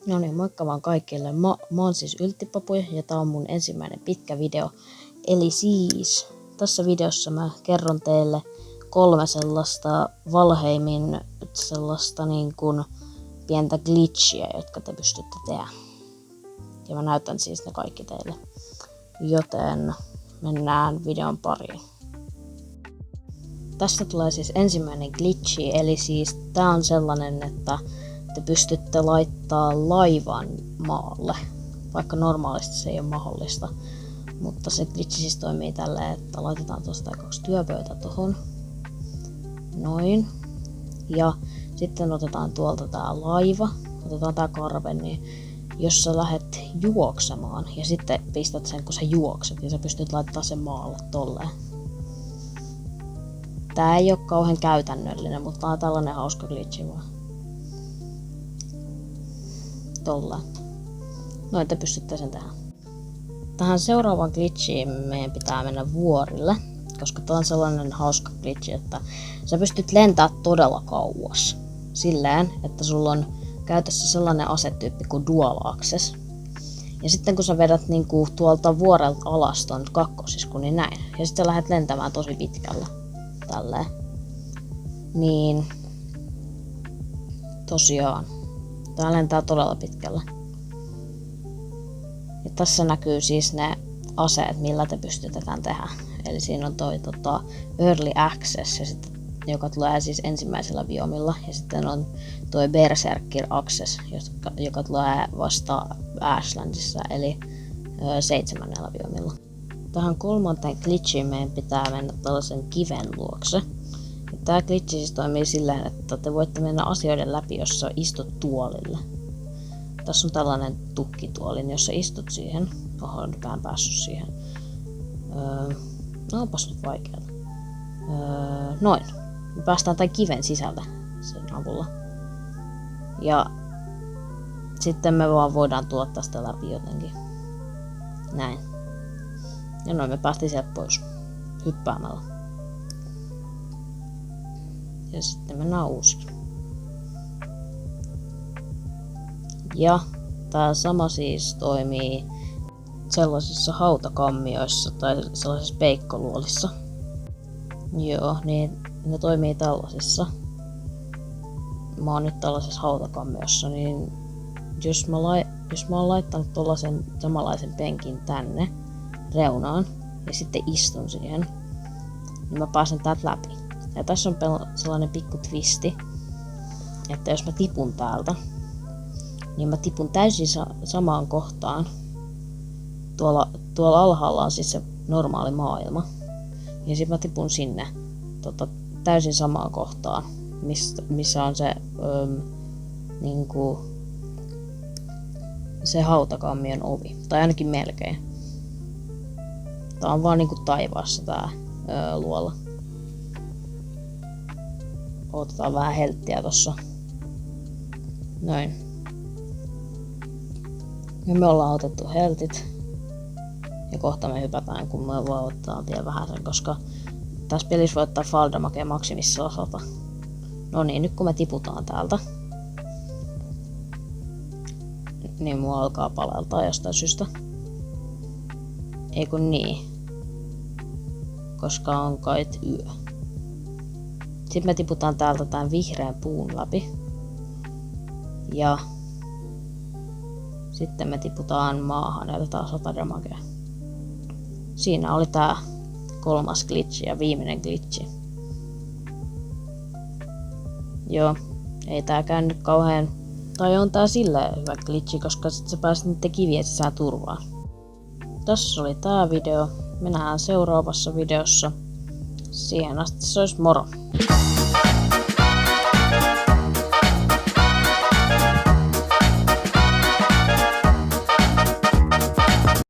No niin, moikka vaan kaikille. Mä oon siis Ylttipapuja ja tää on mun ensimmäinen pitkä video. Eli siis tässä videossa mä kerron teille 3 sellaista Valheimin sellaista niin kuin pientä glitchiä, jotka te pystytte tehdä. Ja mä näytän siis ne kaikki teille. Joten mennään videon pariin. Tästä tulee siis ensimmäinen glitchi, eli siis tää on sellainen, että te pystytte laittaa laivan maalle, vaikka normaalisti se ei ole mahdollista. Mutta se glitchi siis toimii tälleen, että laitetaan tuosta 2 työpöytä tohon. Noin. Ja sitten otetaan tuolta tää laiva, otetaan tää karve, niin jos sä lähdet juoksemaan ja sitten pistät sen kun sä juokset ja sä pystyt laittamaan sen maalle tolleen. Tää ei oo kauhean käytännöllinen, mutta tää on tällainen hauska glitchi vaan. Tolleen. Noin te pystytte sen tehdä. Tähän seuraavaan glitchiin meidän pitää mennä vuorille, koska tää on sellainen hauska glitchi, että sä pystyt lentää todella kauas. Silleen, että sulla on käytössä sellainen asetyyppi kuin dual access. Ja sitten kun sä vedät niinku tuolta vuorelta alas ton kakkosisku, niin näin. Ja sitten lähdet lentämään tosi pitkälle. Tälleen. Niin tosiaan. Tää lentää todella pitkälle. Ja tässä näkyy siis ne aseet, millä te pystytetään tehdä. Eli siinä on toi Early Access, ja sitten, joka tulee siis ensimmäisellä biomilla. Ja sitten on toi Berserker Access, joka tulee vasta Ashlandissa, eli 7. biomilla. Tähän 3. glitchiin meidän pitää mennä tällaisen kiven luokse. Tämä glitchi siis toimii sillä, että te voitte mennä asioiden läpi, jos sä istut tuolille. Tässä on tällainen tukkituoli, niin jos sä istut siihen, nyt mä en päässyt siihen. No onpas nyt vaikeaa. Noin. Me päästään tämän kiven sisältä sen avulla. Ja sitten me vaan voidaan tulla tästä läpi jotenkin. Näin. Ja noin me päästiin sieltä pois hyppäämällä. Ja sitten mennään uusiksi. Ja tää sama siis toimii sellaisissa hautakammioissa tai sellaisissa peikkoluolissa. Joo, niin ne toimii tällaisissa. Mä oon nyt tällaisessa hautakammiossa, niin jos mä oon laittanut tollasen samanlaisen penkin tänne reunaan ja sitten istun siihen, niin mä pääsen täältä läpi. Ja tässä on sellainen pikku twisti, että jos mä tipun täältä, niin mä tipun täysin samaan kohtaan. Tuolla alhaalla on siis se normaali maailma. Ja sitten mä tipun sinne täysin samaan kohtaan, missä on se, niinku, se hautakammion ovi. Tai ainakin melkein. Tää on vaan niinku taivaassa tää luola. Otetaan vähän helttiä tossa. Noin. Ja me ollaan otettu heltit. Ja kohta me hypätään, kun me vaan ottaa vielä vähän sen, koska tässä pelissä voi ottaa Faldamake maksimissa 100. No niin, nyt kun me tiputaan täältä, niin mua alkaa paleltaa jostain syystä. Ei kun niin. Koska on kait yö. Sitten me tiputaan täältä tämän vihreän puun läpi. Ja sitten me tiputaan maahan ja otetaan 100 damagea. Siinä oli tää 3. glitchi ja viimeinen glitchi. Joo, ei tää käynyt kauhean. Tai on tää silleen hyvä glitchi, koska sit sä pääsit niiden kivien sisään turvaan. Tässä oli tää video. Me nähdään seuraavassa videossa. Siihen asti se olisi moro.